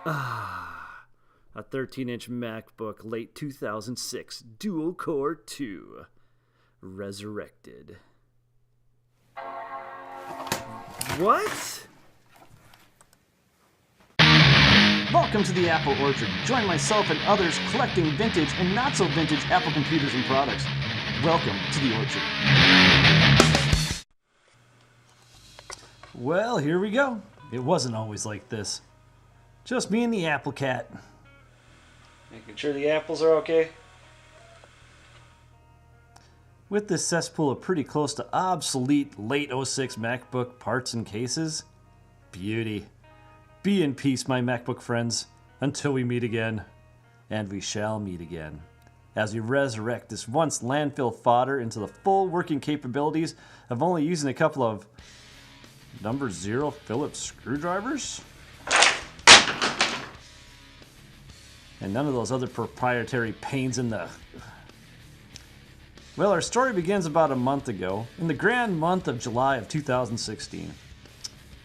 A 13-inch MacBook, late 2006, dual-core 2, resurrected. What? Welcome to the Apple Orchard. Join myself and others collecting vintage and not-so-vintage Apple computers and products. Welcome to the Orchard. Well, here we go. It wasn't always like this. Just me and the Apple Cat. Making sure the apples are okay? With this cesspool of pretty close to obsolete late 06 MacBook parts and cases, beauty. Be in peace, my MacBook friends, until we meet again. And we shall meet again. As we resurrect this once landfill fodder into the full working capabilities of only using a couple of number 0 Phillips screwdrivers. And none of those other proprietary pains in the... Well, our story begins about a month ago, in the grand month of July of 2016.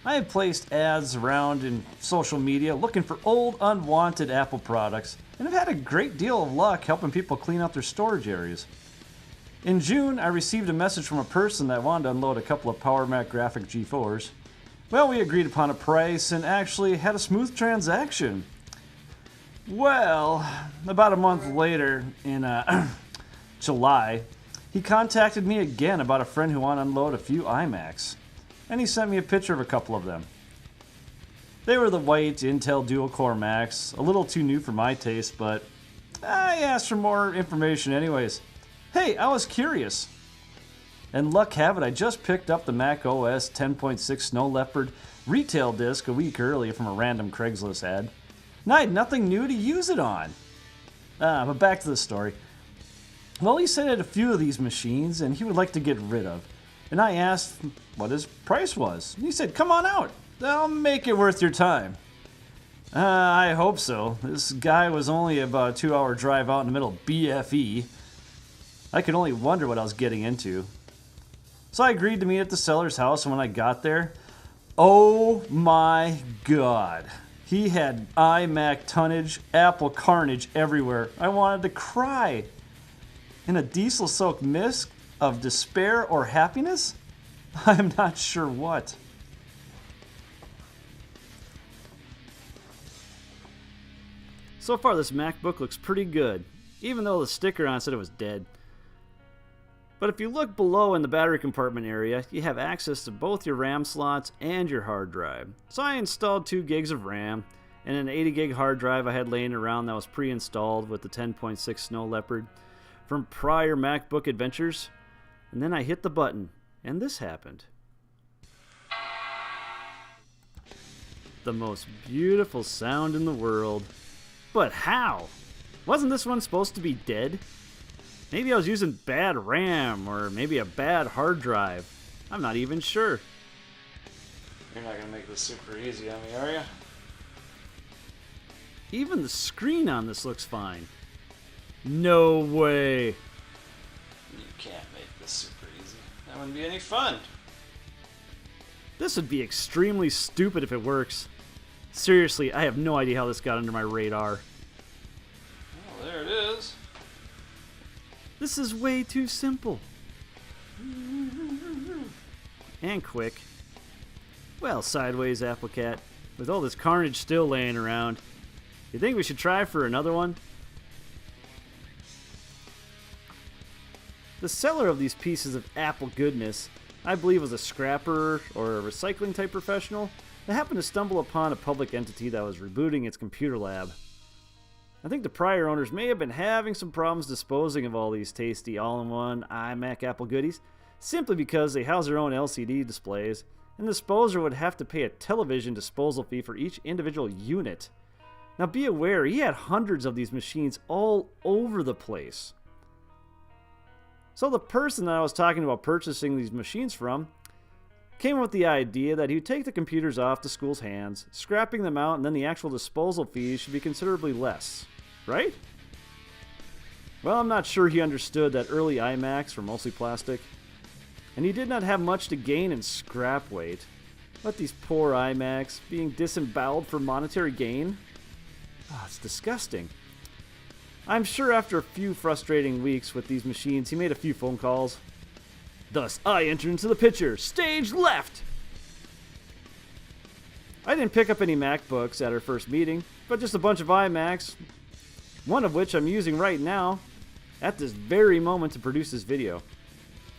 I had placed ads around in social media looking for old, unwanted Apple products, and have had a great deal of luck helping people clean out their storage areas. In June, I received a message from a person that wanted to unload a couple of Power Mac Graphic G4s. Well, we agreed upon a price and actually had a smooth transaction. Well, about a month later, in July, he contacted me again about a friend who wanted to unload a few iMacs, and he sent me a picture of a couple of them. They were the white Intel dual-core Macs, a little too new for my taste, but I asked for more information anyways. Hey, I was curious. And luck have it, I just picked up the Mac OS 10.6 Snow Leopard retail disc a week earlier from a random Craigslist ad. And I had nothing new to use it on. But back to the story. Well, he said he had a few of these machines and he would like to get rid of. And I asked what his price was. And he said, come on out. I'll make it worth your time. I hope so. This guy was only about a 2-hour drive out in the middle of BFE. I could only wonder what I was getting into. So I agreed to meet at the seller's house, and when I got there, oh my God. He had iMac tonnage, Apple carnage everywhere. I wanted to cry. In a diesel-soaked mist of despair or happiness? I'm not sure what. So far, this MacBook looks pretty good, even though the sticker on it said it was dead. But if you look below in the battery compartment area, you have access to both your RAM slots and your hard drive. So I installed 2 gigs of RAM and an 80 gig hard drive I had laying around that was pre-installed with the 10.6 Snow Leopard from prior MacBook adventures. And then I hit the button, and this happened. The most beautiful sound in the world. But how? Wasn't this one supposed to be dead? Maybe I was using bad RAM, or maybe a bad hard drive. I'm not even sure. You're not going to make this super easy on me, are you? Even the screen on this looks fine. No way. You can't make this super easy. That wouldn't be any fun. This would be extremely stupid if it works. Seriously, I have no idea how this got under my radar. Oh, there it is. This is way too simple. And quick. Well, sideways, Apple Cat. With all this carnage still laying around, you think we should try for another one? The seller of these pieces of Apple goodness, I believe, was a scrapper or a recycling type professional that happened to stumble upon a public entity that was rebooting its computer lab. I think the prior owners may have been having some problems disposing of all these tasty all-in-one iMac Apple goodies simply because they house their own LCD displays, and the disposer would have to pay a television disposal fee for each individual unit. Now be aware, he had hundreds of these machines all over the place. So the person that I was talking about purchasing these machines from came up with the idea that he would take the computers off the school's hands, scrapping them out, and then the actual disposal fees should be considerably less. Right? Well, I'm not sure he understood that early iMacs were mostly plastic, and he did not have much to gain in scrap weight. But these poor iMacs being disemboweled for monetary gain? It's disgusting. I'm sure after a few frustrating weeks with these machines, he made a few phone calls. Thus, I enter into the picture. Stage left! I didn't pick up any MacBooks at our first meeting, but just a bunch of iMacs, one of which I'm using right now at this very moment to produce this video.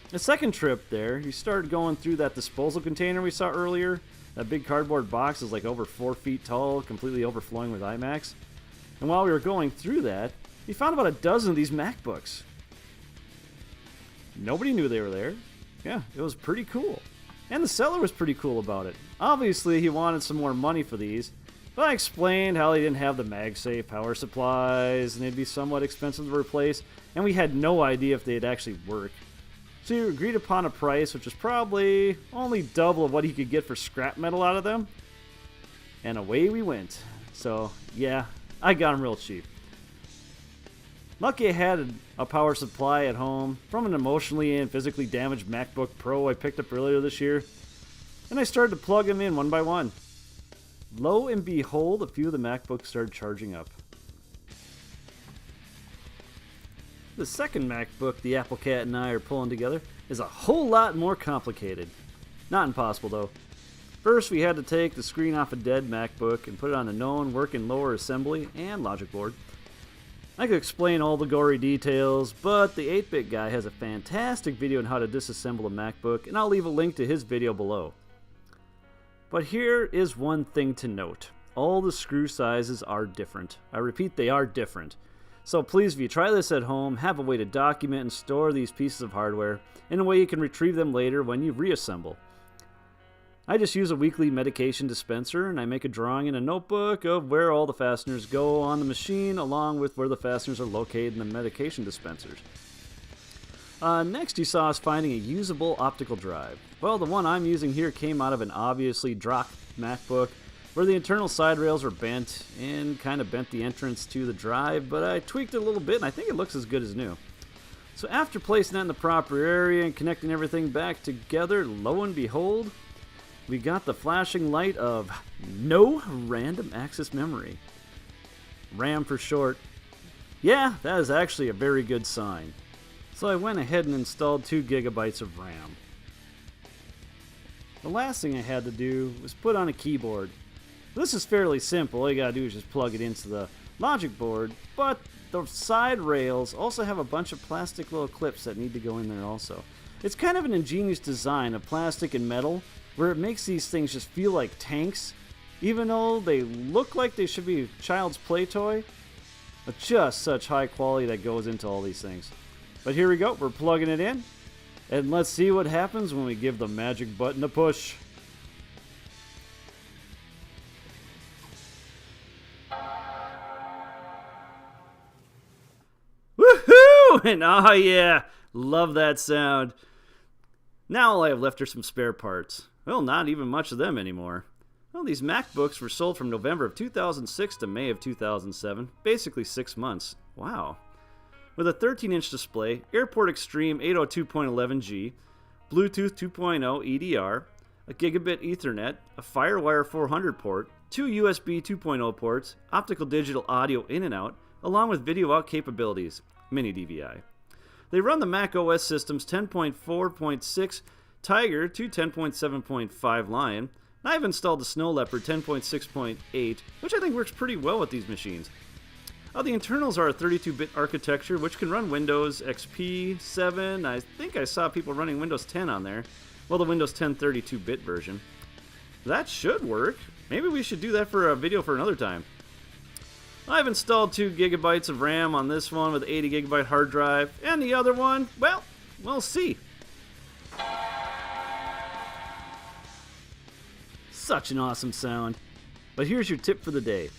The second trip there, he started going through that disposal container we saw earlier. That big cardboard box is like over 4 feet tall, completely overflowing with iMacs. And while we were going through that, he found about a dozen of these MacBooks. Nobody knew they were there. Yeah, it was pretty cool. And the seller was pretty cool about it. Obviously, he wanted some more money for these, but I explained how they didn't have the MagSafe power supplies, and they'd be somewhat expensive to replace, and we had no idea if they'd actually work. So he agreed upon a price, which was probably only double of what he could get for scrap metal out of them. And away we went. So, yeah, I got them real cheap. Lucky I had a power supply at home from an emotionally and physically damaged MacBook Pro I picked up earlier this year, and I started to plug them in one by one. Lo and behold, a few of the MacBooks started charging up. The second MacBook the Apple Cat and I are pulling together is a whole lot more complicated. Not impossible though. First, we had to take the screen off a dead MacBook and put it on a known working lower assembly and logic board. I could explain all the gory details, but the 8-Bit Guy has a fantastic video on how to disassemble a MacBook, and I'll leave a link to his video below. But here is one thing to note. All the screw sizes are different. I repeat, they are different. So please, if you try this at home, have a way to document and store these pieces of hardware in a way you can retrieve them later when you reassemble. I just use a weekly medication dispenser, and I make a drawing in a notebook of where all the fasteners go on the machine, along with where the fasteners are located in the medication dispensers. Next, you saw us finding a usable optical drive. Well, the one I'm using here came out of an obviously dropped MacBook, where the internal side rails were bent and kind of bent the entrance to the drive, but I tweaked it a little bit, and I think it looks as good as new. So after placing that in the proper area and connecting everything back together, lo and behold, we got the flashing light of no random access memory. RAM for short. Yeah, that is actually a very good sign. So I went ahead and installed 2 gigabytes of RAM. The last thing I had to do was put on a keyboard. This is fairly simple. All you gotta do is just plug it into the logic board, but the side rails also have a bunch of plastic little clips that need to go in there also. It's kind of an ingenious design of plastic and metal, where it makes these things just feel like tanks, even though they look like they should be a child's play toy. But just such high quality that goes into all these things. But here we go, we're plugging it in, and let's see what happens when we give the magic button a push. Woohoo! And oh yeah, love that sound. Now all I have left are some spare parts. Well, not even much of them anymore. Well, these MacBooks were sold from November of 2006 to May of 2007, basically 6 months. Wow. With a 13-inch display, Airport Extreme 802.11g, Bluetooth 2.0 EDR, a gigabit Ethernet, a FireWire 400 port, 2 USB 2.0 ports, optical digital audio in and out, along with video out capabilities, mini DVI. They run the Mac OS systems 10.4.6 Tiger to 10.7.5 Lion. I've installed the Snow Leopard 10.6.8, which I think works pretty well with these machines. The internals are a 32-bit architecture, which can run Windows XP 7. I think I saw people running Windows 10 on there. Well, the Windows 10 32-bit version. That should work. Maybe we should do that for a video for another time. I've installed 2 gigabytes of RAM on this one with 80 gigabyte hard drive, and the other one, well, we'll see. Such an awesome sound. But here's your tip for the day.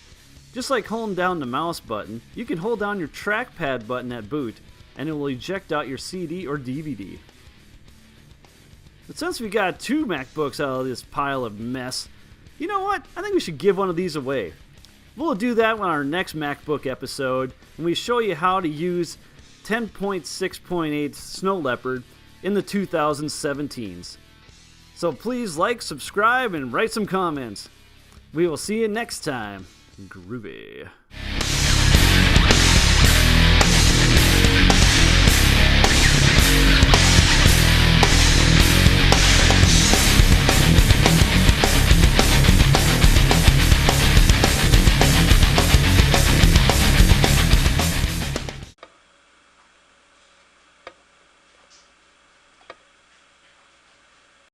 Just like holding down the mouse button, you can hold down your trackpad button at boot, and it will eject out your CD or DVD. But since we got 2 MacBooks out of this pile of mess, you know what? I think we should give one of these away. We'll do that on our next MacBook episode, and we show you how to use 10.6.8 Snow Leopard in the 2017s. So please like, subscribe, and write some comments. We will see you next time. Groovy.